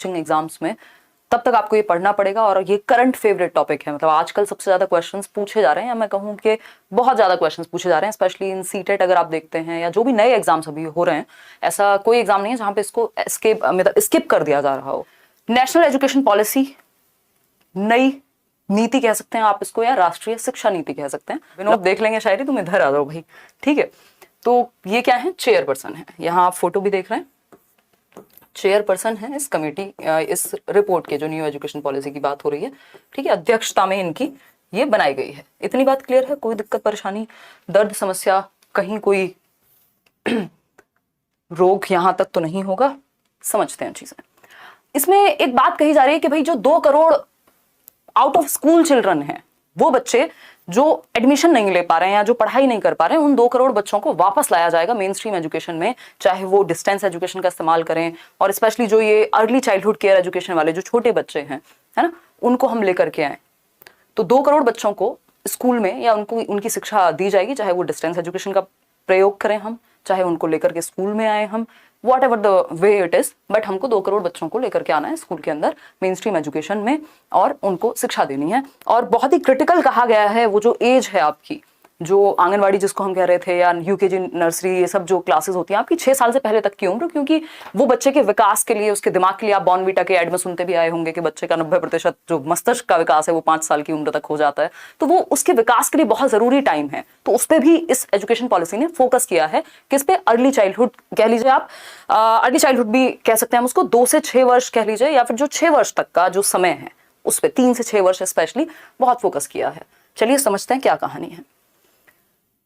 Teaching exams में, तब तक आपको ये पढ़ना पड़ेगा। और ये करंट फेवरेट टॉपिक है, मतलब आजकल सबसे ज्यादा क्वेश्चंस पूछे जा रहे हैं, या मैं कहूँ कि बहुत ज्यादा क्वेश्चंस पूछे जा रहे हैं, स्पेशली इन सीटेट अगर आप देखते हैं या जो भी नए एग्जाम्स अभी हो रहे हैं, ऐसा कोई एग्जाम नहीं है जहाँ पे इसको स्किप कर दिया जा रहा हो। नेशनल एजुकेशन पॉलिसी, नई नीति कह सकते हैं आप इसको, या राष्ट्रीय शिक्षा नीति कह सकते हैं। विनोद देख लेंगे शायरी, तुम इधर आ जाओ भाई, ठीक है। तो ये क्या है, चेयरपर्सन है, यहाँ आप फोटो भी देख रहे हैं, चेयरपर्सन है इस कमेटी, इस रिपोर्ट के जो न्यू एजुकेशन पॉलिसी की बात हो रही है, ठीक है, अध्यक्षता में इनकी ये बनाई गई है। इतनी बात क्लियर है, कोई दिक्कत परेशानी, दर्द समस्या, कहीं कोई रोग यहां तक तो नहीं होगा, समझते हैं चीजें। इसमें एक बात कही जा रही है कि भाई जो 2 crore out of school children हैं, वो बच्चे जो एडमिशन नहीं ले पा रहे हैं या जो पढ़ाई नहीं कर पा रहे हैं, उन 2 करोड़ बच्चों को वापस लाया जाएगा मेन स्ट्रीम एजुकेशन में, चाहे वो डिस्टेंस एजुकेशन का इस्तेमाल करें, और स्पेशली जो ये अर्ली चाइल्डहुड केयर एजुकेशन वाले जो छोटे बच्चे हैं, है ना, उनको हम लेकर के आए। तो 2 करोड़ बच्चों को स्कूल में या उनको उनकी शिक्षा दी जाएगी, चाहे वो डिस्टेंस एजुकेशन का प्रयोग करें हम, चाहे उनको लेकर के स्कूल में आए हम, what ever the way it is, but हमको 2 करोड़ बच्चों को लेकर के आना है स्कूल के अंदर मेन स्ट्रीम एजुकेशन में, और उनको शिक्षा देनी है। और बहुत ही क्रिटिकल कहा गया है वो जो एज है आपकी, जो आंगनवाड़ी जिसको हम कह रहे थे, या यूकेजी नर्सरी, ये सब जो क्लासेस होती हैं आपकी 6 साल से पहले तक की उम्र, क्योंकि वो बच्चे के विकास के लिए, उसके दिमाग के लिए, आप बॉर्नवीटा के एड में सुनते भी आए होंगे कि बच्चे का 90% जो मस्तिष्क का विकास है वो 5 साल की उम्र तक हो जाता है, तो वो उसके विकास के लिए बहुत जरूरी टाइम है। तो उस पर भी इस एजुकेशन पॉलिसी ने फोकस किया है, किस पे, अर्ली चाइल्डहुड कह लीजिए आप, अर्ली चाइल्डहुड भी कह सकते हैं हम उसको, 2 से 6 वर्ष कह लीजिए, या फिर जो 6 वर्ष तक का जो समय है उस पर 3 से 6 वर्ष स्पेशली बहुत फोकस किया है। चलिए समझते हैं क्या कहानी है।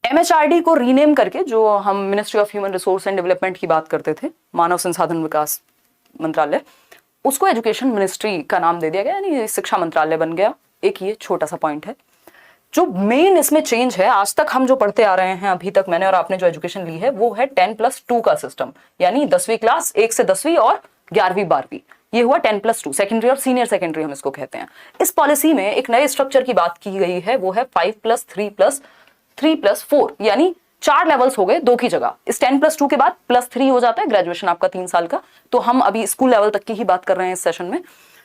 MHRD को रीनेम करके, जो हम ministry of human resource and development की बात करते थे, मानव संसाधन विकास मंत्रालय, उसको एजुकेशन मिनिस्ट्री का नाम दे दिया गया, यानी शिक्षा मंत्रालय बन गया। एक ये छोटा सा पॉइंट है। जो मेन इसमें चेंज है, आज तक हम जो पढ़ते आ रहे हैं, अभी तक मैंने और आपने जो एजुकेशन ली है, वो है 10+2 का सिस्टम, यानी 10वीं क्लास, 1 से 10वीं और 11वीं 12वीं, ये हुआ 10+2, सेकेंडरी और सीनियर सेकेंडरी हम इसको कहते हैं। इस पॉलिसी में एक नए स्ट्रक्चर की बात की गई है, वो है 5+3+3+4, यानी 4 लेवल्स हो गए 2 की जगह। इस 10+2 के बाद +3 हो जाता है, ग्रेजुएशन आपका 3 साल का। तो हम अभी स्कूल लेवल तक की ही बात कर रहे हैं इस सेशन में।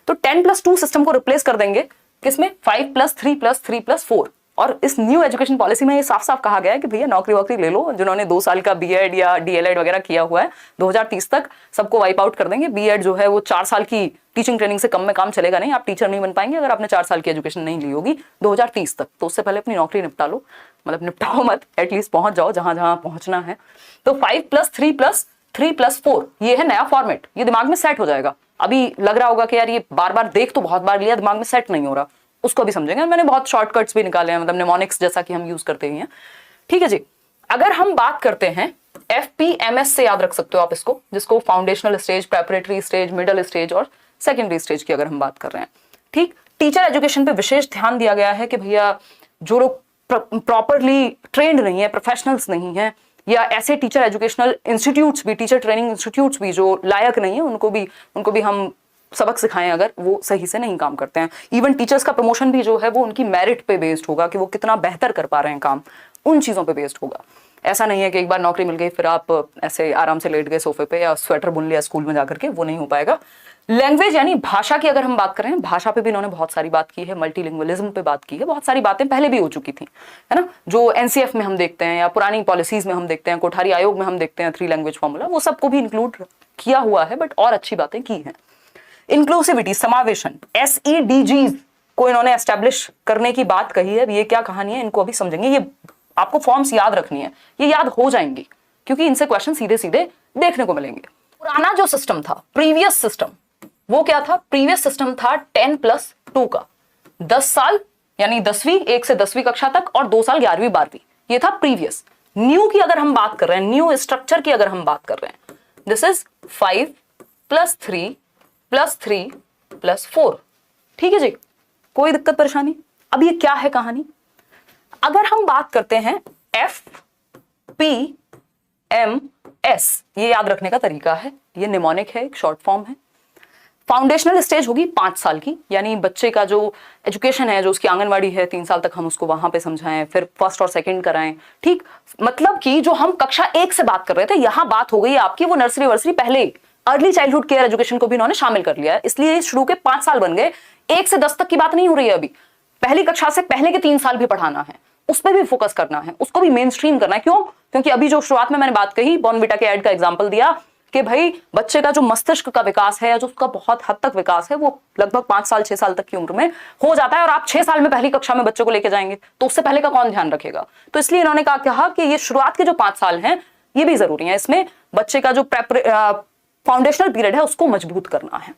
तो 10+2 सिस्टम को रिप्लेस कर देंगे किसमें, 5+3+3+4। और इस न्यू एजुकेशन पॉलिसी में ये साफ साफ कहा गया है कि भैया नौकरी वोकरी ले लो, जिन्होंने 2 साल का बीएड या डीएलएड वगैरह किया हुआ है, 2030 तक सबको वाइप आउट कर देंगे। बीएड जो है वो 4 साल की टीचिंग ट्रेनिंग से कम में काम चलेगा नहीं, आप टीचर नहीं बन पाएंगे अगर आपने 4 साल की एजुकेशन नहीं ली होगी 2030 तक। तो उससे पहले अपनी नौकरी निपटा लो, मतलब निपटाओ मत, एटलीस्ट पहुंच जाओ जहां जहां पहुंचना है। तो 5+3+3+4 ये है नया फॉर्मेट, ये दिमाग में सेट हो जाएगा। अभी लग रहा होगा कि यार ये बार बार देख तो बहुत बार लिया, दिमाग में सेट नहीं हो रहा, उसको भी समझेंगे। मैंने बहुत शॉर्टकट्स भी निकाले हैं, मतलब निमोनिक्स जैसा कि हम यूज करते ही हैं, ठीक है जी। अगर हम बात करते हैं FPMS से, याद रख सकते हो आप इसको, जिसको foundational stage, preparatory stage, middle stage और सेकेंडरी स्टेज की अगर हम बात कर रहे हैं, ठीक। टीचर एजुकेशन पे विशेष ध्यान दिया गया है कि भैया जो लोग प्रॉपरली ट्रेंड नहीं है, प्रोफेशनल्स नहीं है, या ऐसे टीचर एजुकेशनल इंस्टीट्यूट्स भी, टीचर ट्रेनिंग इंस्टीट्यूट्स भी जो लायक नहीं है, उनको भी हम सबक सिखाएं अगर वो सही से नहीं काम करते हैं। इवन टीचर्स का प्रमोशन भी जो है वो उनकी मेरिट पे बेस्ड होगा, कि वो कितना बेहतर कर पा रहे हैं काम, उन चीजों पे बेस्ड होगा। ऐसा नहीं है कि एक बार नौकरी मिल गई फिर आप ऐसे आराम से लेट गए सोफे पे या स्वेटर बुन लिया स्कूल में जाकर के, वो नहीं हो पाएगा। लैंग्वेज यानी भाषा की अगर हम बात करें, भाषा पे भी इन्होंने बहुत सारी बात की है, मल्टीलिंगुअलिज्म पे बात की है, बहुत सारी बातें पहले भी हो चुकी थी, है ना, जो NCF में हम देखते हैं या पुरानी पॉलिसीज में हम देखते हैं, कोठारी आयोग में हम देखते हैं 3 लैंग्वेज फॉर्मूला, वो सबको भी इंक्लूड किया हुआ है, बट और अच्छी बातें की हैं। इंक्लूसिविटी, समावेशन, SEDGs को इन्होंने एस्टेब्लिश करने की बात कही है। ये क्या कहानी है, इनको अभी समझेंगे। ये आपको फॉर्म्स याद रखनी है, ये याद हो जाएंगी क्योंकि इनसे क्वेश्चन सीधे सीधे देखने को मिलेंगे। पुराना जो सिस्टम था, प्रीवियस सिस्टम, वो क्या था, प्रीवियस सिस्टम था 10+2 का, 10 साल यानी 10वीं, 1 से 10वीं कक्षा तक, और 2 साल 11वीं 12वीं, ये था प्रीवियस। न्यू की अगर हम बात कर रहे हैं, न्यू स्ट्रक्चर की अगर हम बात कर रहे हैं, दिस इज 5+3+3+4, ठीक है जी, कोई दिक्कत परेशानी। अब ये क्या है कहानी, अगर हम बात करते हैं FPMS, ये याद रखने का तरीका है, ये निमोनिक है, एक शॉर्ट फॉर्म है। फाउंडेशनल स्टेज होगी 5 साल की, यानी बच्चे का जो एजुकेशन है, जो उसकी आंगनवाड़ी है 3 साल तक हम उसको वहां पे समझाएं, फिर फर्स्ट और सेकंड कराएं, ठीक। मतलब कि जो हम कक्षा 1 से बात कर रहे थे, यहां बात हो गई आपकी वो नर्सरी वर्सरी पहले, अर्ली चाइल्डहुड केयर एजुकेशन को भी इन्होंने शामिल कर लिया है, इसलिए शुरू के 5 साल बन गए। 1 से 10 तक की बात नहीं हो रही है अभी, पहली कक्षा से पहले के 3 साल भी पढ़ाना है, उस पर भी फोकस करना है, उसको भी मेन स्ट्रीम करना है। क्यों? क्योंकि अभी जो शुरुआत में मैंने बात कही, बॉर्नविटा के एड का एग्जाम्पल दिया कि भाई बच्चे का जो मस्तिष्क का विकास है, जो उसका बहुत हद तक विकास है, वो लगभग 5 साल 6 साल तक की उम्र में हो जाता है, और आप 6 साल में पहली कक्षा में बच्चे को लेके जाएंगे तो उससे पहले का कौन ध्यान रखेगा। तो इसलिए इन्होंने कहा कि ये शुरुआत के जो 5 साल हैं ये भी जरूरी है, इसमें बच्चे का जो फाउंडेशनल पीरियड है उसको मजबूत करना है।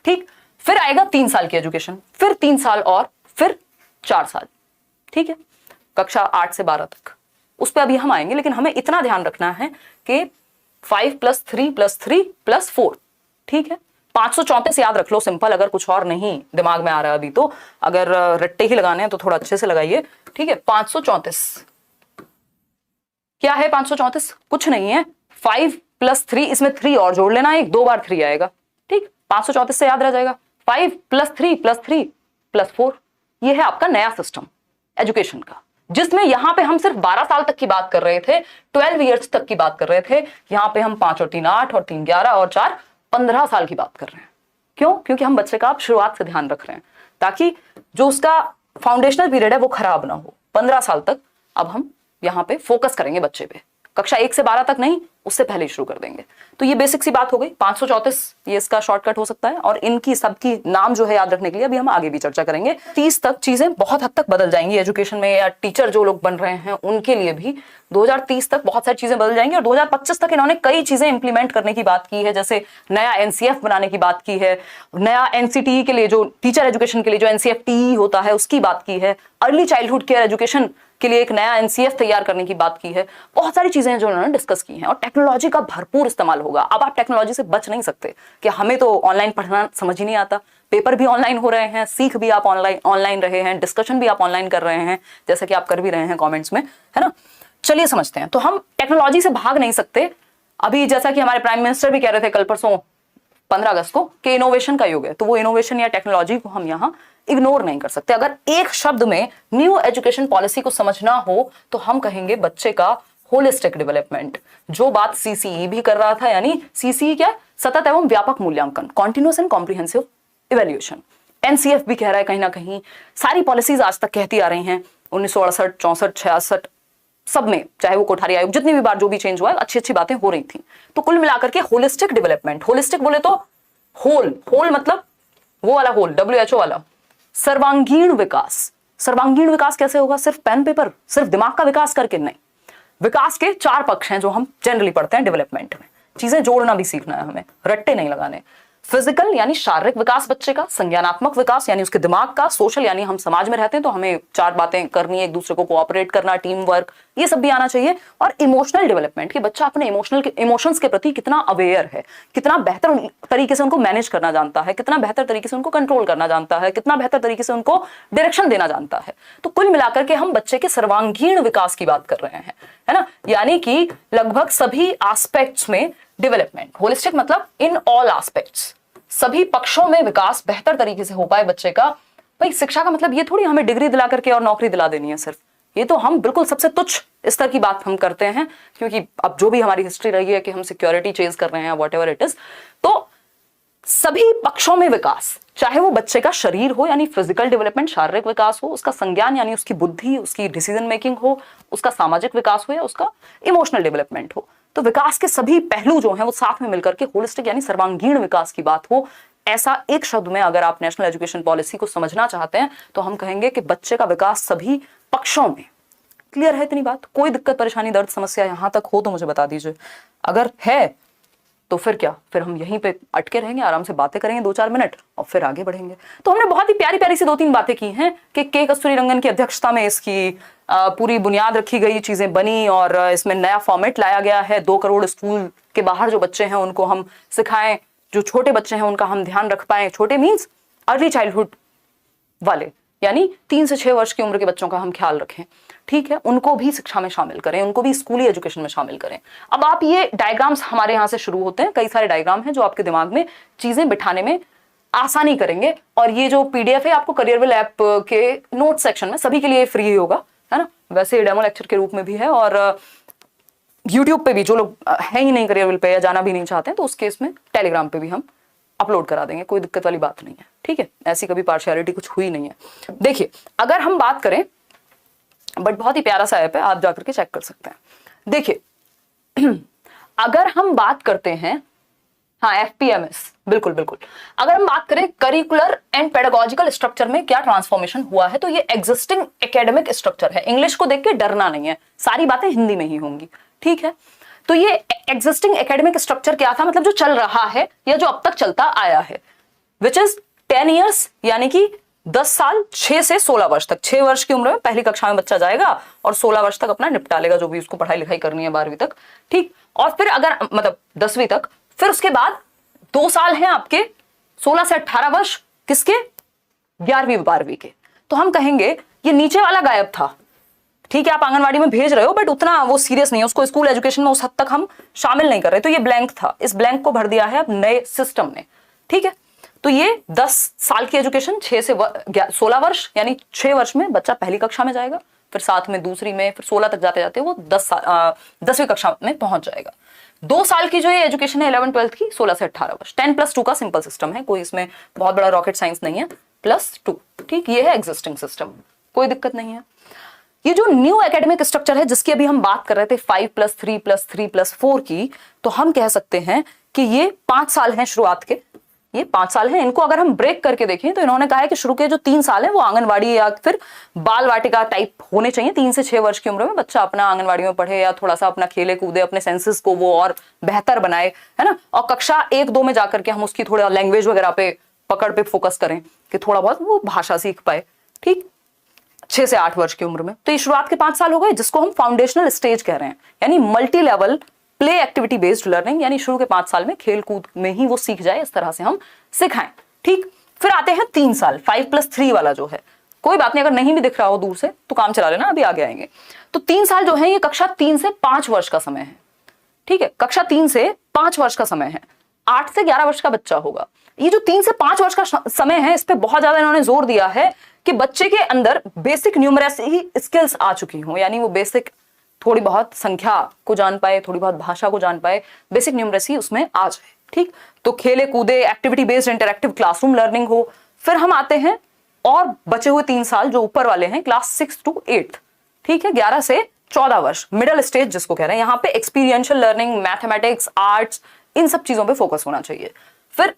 ठीक, फिर आएगा 3 साल की एजुकेशन, फिर 3 साल और फिर 4 साल। ठीक है, कक्षा 8 से 12 तक, उस पर अभी हम आएंगे, लेकिन हमें इतना ध्यान रखना है कि 5 + 3 + 3 + 4। ठीक है, 534 याद रख लो सिंपल, अगर कुछ और नहीं दिमाग में आ रहा है अभी तो, अगर रट्टे ही लगाने हैं तो थोड़ा अच्छे से लगाइए। ठीक है, 534 क्या है? 534 कुछ नहीं है, 5 + 3, इसमें 3 और जोड़ लेना, एक 2 बार 3 आएगा। ठीक, 534 से याद रह जाएगा। 5 + 3 + 3 + 4, ये है आपका नया सिस्टम एजुकेशन का, जिसमें यहां पे हम सिर्फ 12 साल तक की बात कर रहे थे, 12 इयर्स तक की बात कर रहे थे। यहां पे हम 5 और 3 8 और 3 11 और 4 15 साल की बात कर रहे हैं। क्यों? क्योंकि हम बच्चे का आप शुरुआत से ध्यान रख रहे हैं, ताकि जो उसका फाउंडेशनल पीरियड है वो खराब ना हो। 15 साल तक अब हम यहां पे फोकस करेंगे बच्चे पे, कक्षा 1 से 12 तक नहीं, उससे पहले शुरू कर देंगे। तो ये बेसिक सी बात हो गई। 534 ये इसका शॉर्टकट हो सकता है, और इनकी सबकी नाम जो है याद रखने के लिए अभी हम आगे भी चर्चा करेंगे। 30 तक चीजें बहुत हद तक बदल जाएंगी एजुकेशन में, या टीचर जो लोग बन रहे हैं उनके लिए भी 2030 तक बहुत सारी चीजें बदल जाएंगी, और 2025 तक इन्होंने कई चीजें इंप्लीमेंट करने की बात की है, जैसे नया एनसीएफ बनाने की बात की है, नया एनसीटी के लिए जो टीचर एजुकेशन के लिए जो एनसीएफटी होता है उसकी बात की है, अर्ली चाइल्डहुड केयर एजुकेशन के लिए एक नया एनसीएफ तैयार करने की बात की है। बहुत सारी चीजें जो उन्होंने डिस्कस की हैं, और टेक्नोलॉजी का भरपूर इस्तेमाल होगा। अब आप टेक्नोलॉजी से बच नहीं सकते कि हमें तो ऑनलाइन पढ़ना समझ ही नहीं आता, पेपर भी ऑनलाइन हो रहे हैं, सीख भी आप ऑनलाइन रहे हैं, डिस्कशन भी आप ऑनलाइन कर रहे हैं, जैसा कि आप कर भी रहे हैं कॉमेंट्स में, है ना। चलिए समझते हैं। तो हम टेक्नोलॉजी से भाग नहीं सकते। अभी जैसा कि हमारे प्राइम मिनिस्टर भी कह रहे थे कल परसों 15 अगस्त को कि इनोवेशन का युग है, तो वो इनोवेशन या टेक्नोलॉजी को हम यहाँ इग्नोर नहीं कर सकते। अगर एक शब्द में न्यू एजुकेशन पॉलिसी को समझना हो तो हम कहेंगे बच्चे का होलिस्टिक डेवलपमेंट। जो बात सीसीई भी कर रहा था, यानी सीसीई क्या? सतत एवं व्यापक मूल्यांकन, continuous and comprehensive evaluation. NCF भी कह रहा है कहीं ना कहीं, सारी पॉलिसीज आज तक कहती आ रही हैं 1968, 64, 66 सब में, चाहे वो कोठारी आयोग, जितनी भी बार जो भी चेंज हुआ है, अच्छी अच्छी बातें हो रही थी। तो कुल मिलाकर के होलिस्टिक डेवलपमेंट, होलिस्टिक बोले तो होल मतलब वो वाला होल, WHO वाला, सर्वांगीण विकास। सर्वांगीण विकास कैसे होगा? सिर्फ पेन पेपर, सिर्फ दिमाग का विकास करके नहीं। विकास के 4 पक्ष हैं जो हम जनरली पढ़ते हैं डेवलपमेंट में। चीजें जोड़ना भी सीखना है हमें, रट्टे नहीं लगाने। फिजिकल यानी शारीरिक विकास बच्चे का, संज्ञानात्मक विकास यानी उसके दिमाग का, सोशल यानी हम समाज में रहते हैं तो हमें 4 बातें करनी है, एक दूसरे को कोऑपरेट करना, टीम वर्क, ये सब भी आना चाहिए। और इमोशनल डेवलपमेंट कि बच्चा अपने इमोशंस के प्रति कितना अवेयर है, कितना बेहतर तरीके से उनको मैनेज करना जानता है, कितना बेहतर तरीके से उनको कंट्रोल करना जानता है, कितना बेहतर तरीके से उनको डायरेक्शन देना जानता है। तो कुल मिलाकर के हम बच्चे के सर्वांगीण विकास की बात कर रहे हैं, है ना, यानी कि लगभग सभी एस्पेक्ट्स में डेवलपमेंट। होलिस्टिक मतलब इन ऑल एस्पेक्ट्स, सभी पक्षों में विकास बेहतर तरीके से हो पाए बच्चे का। भाई शिक्षा का मतलब ये थोड़ी हमें डिग्री दिला करके और नौकरी दिला देनी है सिर्फ, ये तो हम बिल्कुल सबसे तुच्छ स्तर की बात हम करते हैं, क्योंकि अब जो भी हमारी हिस्ट्री रही है कि हम सिक्योरिटी चेज कर रहे हैं, व्हाटएवर इट इज। तो सभी पक्षों में विकास, चाहे वो बच्चे का शरीर हो यानी फिजिकल डेवलपमेंट, शारीरिक विकास हो, उसका संज्ञान यानी उसकी बुद्धि, उसकी डिसीजन मेकिंग हो, उसका सामाजिक विकास हो, या उसका इमोशनल डेवलपमेंट हो। तो विकास के सभी पहलू जो हैं वो साथ में मिलकर के होलिस्टिक यानी सर्वांगीण विकास की बात हो। ऐसा एक शब्द में अगर आप नेशनल एजुकेशन पॉलिसी को समझना चाहते हैं तो हम कहेंगे कि बच्चे का विकास सभी पक्षों में। क्लियर है इतनी बात? कोई दिक्कत परेशानी दर्द समस्या यहां तक हो तो मुझे बता दीजिए, अगर है तो फिर क्या, फिर हम यहीं पे अटके रहेंगे, आराम से बातें करेंगे 2-4 मिनट और फिर आगे बढ़ेंगे। तो हमने बहुत ही प्यारी प्यारी सी 2-3 बातें की हैं कि के कस्तूरीरंगन की अध्यक्षता में इसकी पूरी बुनियाद रखी गई, चीजें बनी और इसमें नया फॉर्मेट लाया गया है। 2 करोड़ स्कूल के बाहर जो बच्चे हैं उनको हम सिखाएं, जो छोटे बच्चे हैं उनका हम ध्यान रख पाए। छोटे मीन्स अर्ली चाइल्डहुड वाले, यानी 3 से 6 वर्ष की उम्र के बच्चों का हम ख्याल रखें, ठीक है, उनको भी शिक्षा में शामिल करें, उनको भी स्कूली एजुकेशन में शामिल करें। अब आप ये डायग्राम्स हमारे यहाँ से शुरू होते हैं, कई सारे डायग्राम हैं जो आपके दिमाग में चीजें बिठाने में आसानी करेंगे। और ये जो पीडीएफ है आपको करियरविल ऐप के नोट सेक्शन में सभी के लिए फ्री होगा, है ना। वैसे डेमो लेक्चर के रूप में भी है और यूट्यूब पे भी जो लोग है ही नहीं करियर विल पे या जाना भी नहीं चाहते हैं, तो उस केस में टेलीग्राम पे भी हम अपलोड करा देंगे, कोई दिक्कत वाली बात नहीं है। ठीक है, ऐसी कभी पार्शियलिटी कुछ हुई नहीं है। देखिए अगर हम बात करें, बट बहुत ही प्यारा सा ऐप है, आप जाकर के चेक कर सकते हैं। देखिए अगर हम बात करते हैं, हाँ FPMS, बिल्कुल बिल्कुल, अगर हम बात करें करिकुलर एंड पेडागोजिकल स्ट्रक्चर में क्या ट्रांसफॉर्मेशन हुआ है, तो ये एग्जिस्टिंग एकेडमिक स्ट्रक्चर है। इंग्लिश को देख के डरना नहीं है, सारी बातें हिंदी में ही होंगी। ठीक है, तो ये एग्जिस्टिंग एकेडमिक स्ट्रक्चर क्या था, मतलब जो चल रहा है या जो अब तक चलता आया है, विच इज 10 ईयर्स, यानी कि 10 साल, 6 से 16 वर्ष तक। 6 वर्ष की उम्र में पहली कक्षा में बच्चा जाएगा और 16 वर्ष तक अपना निपटा लेगा जो भी उसको पढ़ाई लिखाई करनी है 12वीं तक। ठीक, और फिर अगर मतलब 10वीं तक, फिर उसके बाद 2 साल हैं आपके 16 से 18 वर्ष, किसके, 11वीं 12वीं के। तो हम कहेंगे ये नीचे वाला गायब था। ठीक है, आप आंगनवाड़ी में भेज रहे हो बट उतना वो सीरियस नहीं है, उसको स्कूल एजुकेशन में उस हद तक हम शामिल नहीं कर रहे, तो ये ब्लैंक था। इस ब्लैंक को भर दिया है अब नए सिस्टम ने। ठीक है, तो ये 10 साल की एजुकेशन, 6 से 16 वर्ष, यानी 6 वर्ष में बच्चा पहली कक्षा में जाएगा, फिर साथ में दूसरी में, फिर 16 तक जाते जाते वो 10वीं कक्षा में पहुंच जाएगा। 2 साल की जो ये एजुकेशन है 11-12 की, 16 से 18 वर्ष, 10+2 का सिंपल सिस्टम है, कोई इसमें बहुत बड़ा रॉकेट साइंस नहीं है, +2। ठीक, ये है एग्जिस्टिंग सिस्टम, कोई दिक्कत नहीं है। ये जो न्यू एकेडमिक स्ट्रक्चर है जिसकी अभी हम बात कर रहे थे 5+3+3+4 की, तो हम कह सकते हैं कि ये 5 साल हैं शुरुआत के, ये 5 साल हैं। इनको अगर हम ब्रेक करके देखें तो इन्होंने कहा है कि शुरू के जो 3 साल है वो आंगनवाड़ी या फिर बाल वाटिका टाइप होने चाहिए। 3 से 6 वर्ष की उम्र में बच्चा अपना आंगनवाड़ी में पढ़े या थोड़ा सा अपना खेले कूदे, अपने सेंसेस को वो और बेहतर बनाए, है ना। और कक्षा 1-2 में जाकर के हम उसकी थोड़ा लैंग्वेज वगैरह पे पकड़ पे फोकस करें कि थोड़ा बहुत वो भाषा सीख पाए। ठीक, 6 से 8 वर्ष की उम्र में। तो ये शुरुआत के 5 साल हो गए, जिसको हम फाउंडेशनल स्टेज कह रहे हैं, यानी multi level play activity based learning, यानी शुरू के 5 साल में खेल कूद में ही वो सीख जाए, इस तरह से हम सिखाएं। ठीक, फिर आते हैं 3 साल, 5+3 वाला जो है, कोई बात नहीं, अगर नहीं भी दिख रहा हो दूर से तो काम चला लेना, अभी आगे आएंगे। तो 3 साल जो है ये कक्षा 3 से 5 वर्ष का समय है। ठीक है, कक्षा 3 से 5 वर्ष का समय है, 8 से 11 वर्ष का बच्चा होगा। ये जो 3 से 5 वर्ष का समय है, इस पे बहुत ज्यादा इन्होंने जोर दिया है कि बच्चे के अंदर बेसिक न्यूमरेसी स्किल्स आ चुकी हों, यानी वो बेसिक थोड़ी बहुत संख्या को जान पाए, थोड़ी बहुत भाषा को जान पाए, बेसिक न्यूमरेसी उसमें आ जाए। ठीक, तो खेले कूदे, activity based interactive classroom learning हो। फिर हम आते हैं और बचे हुए 3 साल जो ऊपर वाले हैं, क्लास 6 to 8, ठीक है, 11 से 14 वर्ष, मिडिल स्टेज जिसको कह रहे हैं। यहाँ पे एक्सपीरियंशियल लर्निंग, मैथमेटिक्स, आर्ट्स, इन सब चीजों पे फोकस होना चाहिए। फिर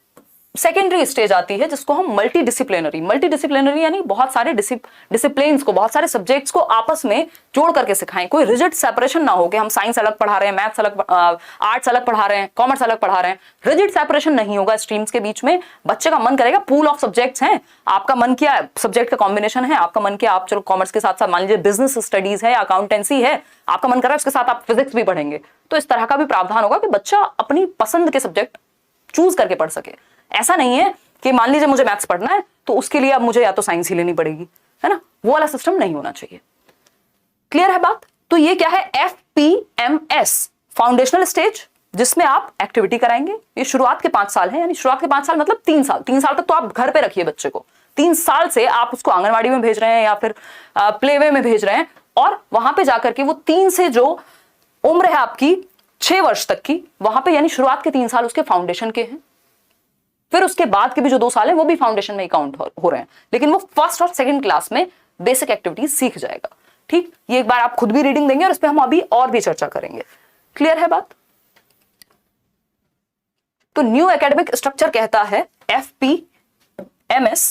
सेकेंडरी स्टेज आती है जिसको हम मल्टी डिसिप्लिनरी यानी बहुत सारे डिसिप्लिन्स को, बहुत सारे सब्जेक्ट्स को आपस में जोड़ करके सिखाएं। कोई रिजिड सेपरेशन ना हो कि हम साइंस अलग पढ़ा रहे हैं, मैथ्स अलग, आर्ट्स अलग पढ़ा रहे हैं, कॉमर्स अलग पढ़ा रहे हैं। रिजिड सेपरेशन नहीं होगा स्ट्रीम्स के बीच में। बच्चे का मन करेगा, पूल ऑफ सब्जेक्ट्स हैं, आपका मन किया सब्जेक्ट का कॉम्बिनेशन है, आपका मन किया आप चलो कॉमर्स के साथ साथ मान लीजिए बिजनेस स्टडीज है, अकाउंटेंसी है, आपका मन कर रहा है उसके साथ आप फिजिक्स भी पढ़ेंगे, तो इस तरह का भी प्रावधान होगा कि बच्चा अपनी पसंद के सब्जेक्ट चूज करके पढ़ सके। ऐसा नहीं है कि मान लीजिए मुझे मैथ्स पढ़ना है तो उसके लिए अब मुझे या तो साइंस ही लेनी पड़ेगी, है ना, वो वाला सिस्टम नहीं होना चाहिए। क्लियर है बात? तो ये क्या है, FPMS, फाउंडेशनल स्टेज, जिसमें आप एक्टिविटी कराएंगे। ये शुरुआत के 5 साल है, यानी शुरुआत के 5 साल मतलब 3 साल। 3 साल तक तो आप घर पे रखिए बच्चे को, 3 साल से आप उसको आंगनवाड़ी में भेज रहे हैं या फिर प्लेवे में भेज रहे हैं, और वहां पे जाकर के वो 3 से जो उम्र है आपकी 6 वर्ष तक की, वहां पे यानी शुरुआत के 3 साल उसके फाउंडेशन के हैं। फिर उसके बाद के भी जो 2 साल है वो भी फाउंडेशन में ही काउंट हो रहे हैं, लेकिन वो फर्स्ट और सेकंड क्लास में बेसिक एक्टिविटीज सीख जाएगा। ठीक, ये एक बार आप खुद भी रीडिंग देंगे और इस पे हम अभी और भी चर्चा करेंगे। क्लियर है बात? तो न्यू एकेडमिक स्ट्रक्चर कहता है FPMS,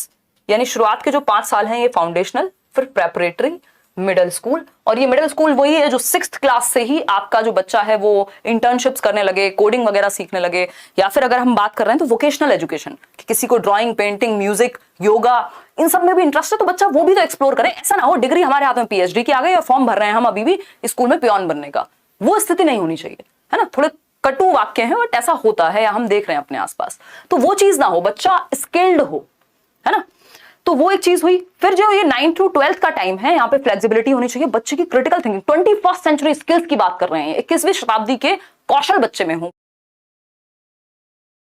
यानी शुरुआत के जो 5 साल हैं ये फाउंडेशनल, फिर प्रेपरेटरी, मिडिल स्कूल। और ये मिडिल स्कूल वही है जो 6th क्लास से ही आपका जो बच्चा है वो इंटर्नशिप्स करने लगे, कोडिंग वगैरह सीखने लगे, या फिर अगर हम बात कर रहे हैं तो वोकेशनल एजुकेशन, कि किसी को ड्राइंग, पेंटिंग, म्यूजिक, योगा, इन सब में भी इंटरेस्ट है तो बच्चा वो भी तो एक्सप्लोर करे। ऐसा ना हो डिग्री हमारे हाथ में PhD की आ गई और फॉर्म भर रहे हैं हम अभी भी स्कूल में पियोन बनने का, वो स्थिति नहीं होनी चाहिए, है ना। थोड़े कटु वाक्य हैं बट ऐसा होता है या हम देख रहे हैं अपने आसपास, तो वो चीज ना हो, बच्चा स्किल्ड हो, है ना। तो वो एक चीज हुई। फिर जो ये 9th to 12th का टाइम है, यहाँ पे फ्लेक्सिबिलिटी होनी चाहिए, बच्चे की critical thinking, 21st century skills की बात कर रहे हैं, 21वीं शताब्दी के कौशल बच्चे में हो।